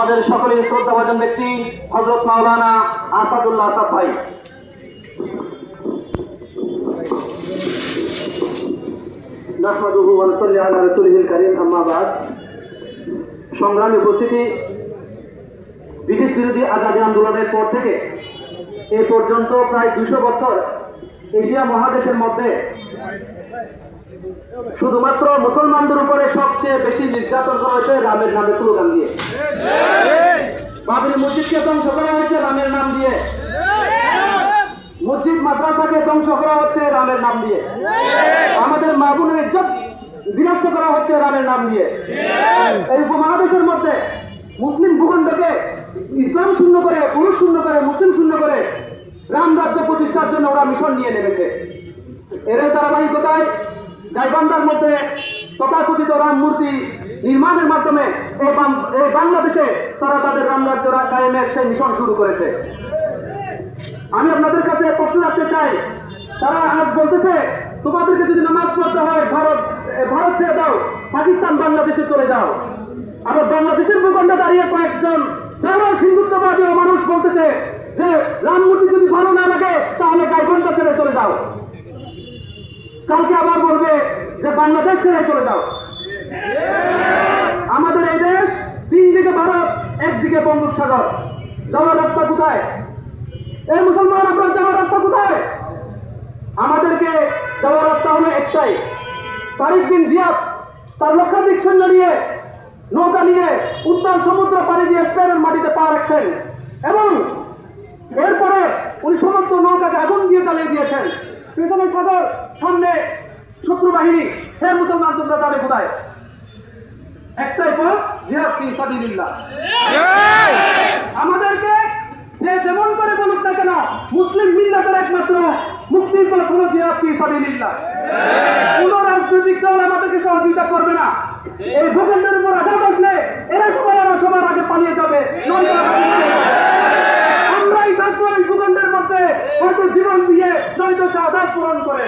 আমাদের সকলের শ্রদ্ধাভাজন ব্যক্তি হযরত মাওলানা আসাদুল্লাহ আসাদ ভাই। নাহমাদুহু ওয়া নুসাল্লি আলা রাসূলিহিল কারীম, আম্মা বাদ। সংগ্রামী উপস্থিতি, ব্রিটিশ বিরোধী আজাদী আন্দোলনের পর থেকে এ পর্যন্ত প্রায় 200 বছর এশিয়া মহাদেশের মধ্যে শুধুমাত্র মুসলমানদের উপরে সবচেয়ে বেশি নির্যাতন করা হয়েছে রামের নামে স্লোগান দিয়ে। বাবরি মসজিদকে ধ্বংস করা হয়েছে রামের নাম দিয়ে, মসজিদ মাদ্রাসাকে ধ্বংস করা হচ্ছে রামের নাম দিয়ে, আমাদের মা বোনের ইজ্জত বিনষ্ট করা হচ্ছে রামের নাম দিয়ে। এই উপমহাদেশের মধ্যে মুসলিম ভূখণ্ডকে ইসলাম শূন্য করে, পুরুষ শূন্য করে, মুসলিম শূন্য করে রাম রাজ্য প্রতিষ্ঠার জন্য ওরা মিশন নিয়ে নেমেছে। এর ধারাবাহিকতায় গাইবান্ধার মধ্যে তথাকথিত রাম মূর্তি নির্মাণের মাধ্যমে এই বাংলাদেশে তারা তাদের রাম রাজ্য কায়েমের সেই মিশন শুরু করেছে। আমি আপনাদের কাছে প্রশ্ন রাখতে চাই, তারা আজ বলতেছে তোমাদেরকে যদি নামাজ পড়তে হয় ভারত ছেড়ে দাও, পাকিস্তান বাংলাদেশে চলে যাও। আবার বাংলাদেশের ভূখণ্ডে দাঁড়িয়ে কয়েকজন সাধারণ হিন্দুত্ববাদী মানুষ বলতেছে যে রাম মূর্তি যদি ভালো না লাগে তাহলে গাইবান্ধা ছেড়ে চলে যাও। কালকে আবার বলবে যে বাংলাদেশ ছেড়ে চলে যাও। আমাদের এই দেশ, 3 দিকে ভারত, একদিকে বঙ্গোপসাগর, যাওয়ার রাস্তা কোথায়? এই মুসলমান, আমরা যাওয়ার রাস্তা কোথায়? আমাদেরকে যাওয়ার রাস্তা হলো একটাই। তারিক বিন জিয়াদ তার লক্ষাধিক সৈন্য নিয়ে, নৌকা নিয়ে উত্তর সমুদ্র পাড়ি দিয়ে স্পেনের মাটিতে পা রাখছেন এবং এরপরে উনি সমস্ত নৌকাকে আগুন দিয়ে জ্বালিয়ে দিয়েছেন। পেছনে সাগর, সামনে শত্রু বাহিনী। হে মুসলমান, তোমরা যাবে কোথায়? একটাই পথ, জিহাদ ফি সাবিলিল্লাহ। আমাদেরকে যে যেমন করে বলুক না কেন, মুসলিম মিল্লাতের একমাত্র মুক্তির পথ হলো জিহাদ ফি সাবিলিল্লাহ। কোন রাজনৈতিক দল আমাদেরকে সহযোগিতা করবে না। এই ভূখণ্ডের উপর আঘাত আসলে এরা সবার আগে পালিয়ে যাবে, আমরাই থাকবো এই ভূখণ্ডের মধ্যে, হয়তো জীবন দিয়ে নয়তো শাহাদাত পূরণ করে।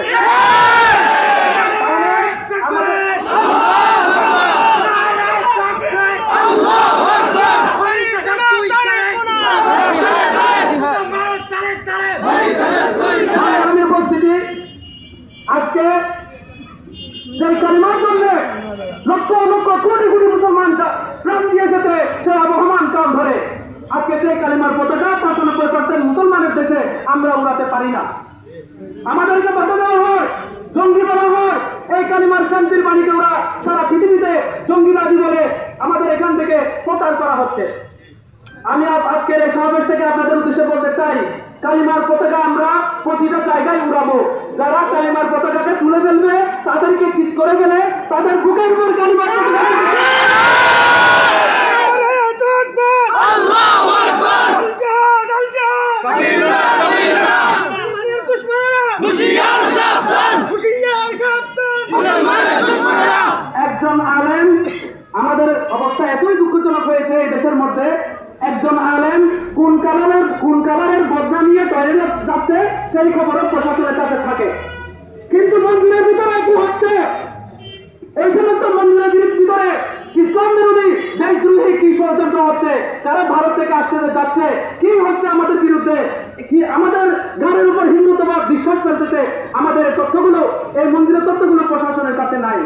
আজকে সেই কালিমার জন্য লক্ষ লক্ষ কোটি কোটি মুসলমান প্রাণ দিয়ে এসেছে সেই আবহমান কাল ধরে। আজকে সেই কালিমার পতাকা 95% মুসলমানের দেশে আমরা উড়াতে পারি না। আমাদেরকে বাধা দেওয়া হয়, জঙ্গি বলা হয়। এই কালিমার শান্তির বাণীকে ওরা সারা পৃথিবীতে জঙ্গিবাদী বলে আমাদের এখান থেকে প্রচার করা হচ্ছে। আমি আজকের এই সমাবেশ থেকে আপনাদের উদ্দেশ্যে বলতে চাই, কালিমার পতাকা আমরা প্রতিটা জায়গায় উড়াবো। যারা কালিমার পতাকাকে তুলে ফেলবে, তাদেরকে শীত করে ফেলে তাদের বুকের উপর কালিমার পতাকা। একজন আলেম, আমাদের অবস্থা এতই দুঃখজনক হয়েছে এই দেশের মধ্যে, একজন আলেম কোন কালারের বদনা নিয়ে টয়লেট যাচ্ছে সেই খবরও প্রশাসনের কাছে থাকে। কিন্তু মন্দিরের ভিতরে কি হচ্ছে? এই সমস্ত মন্দিরের ভিতরে ইসলাম বিরোধী, দেশদ্রোহী কি ষড়যন্ত্র হচ্ছে? যারা ভারত থেকে আসতে যাচ্ছে, কি হচ্ছে আমাদের বিরুদ্ধে, কি আমাদের ঘরের উপর হিন্দুত্ববাদ বিশ্বাস ফেলতেছে। আমাদের এই তথ্যগুলো, এই মন্দিরের তথ্যগুলো প্রশাসনের কাছে নাই।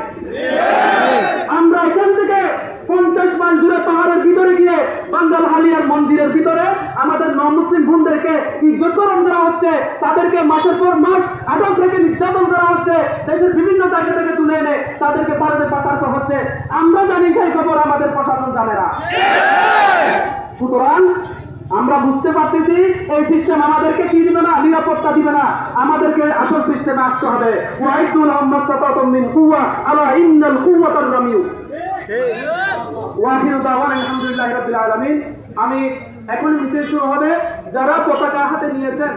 আমরা এখান থেকে 50 মাইল দূরে পাহাড়ের ভিতরে গিয়ে বাঙ্গাল হালিয়ার মন্দিরের ভিতরে আমাদের মুসলিম বোনদেরকে ইজ্জতকরণ করা হচ্ছে, তাদেরকে মাসের পর মাস আটক রেখে নির্যাতন করা হচ্ছে, দেশের বিভিন্ন জায়গা থেকে তুলে এনে তাদেরকে ভারতে পাচার করা হচ্ছে। আমরা জানি, সেই খবর আমাদের প্রশাসন জানে না। সুতরাং আমরা বুঝতে পারতেছি এই সিস্টেম আমাদেরকে কি দিবে না, নিরাপত্তা দিবে না। আমাদেরকে আসল সিস্টেমে আসতে হবে। ওয়াইদুল আহমদ মিন কুওয়া আলা ইন্নাল কুওয়াতার রামিউ। ওয়াহিদু দাওয়ানা আলহামদুলিল্লাহি রাব্বিল আলামিন। আমি এখন মিছিল শুরু হবে। যারা পতাকা হাতে নিয়েছেন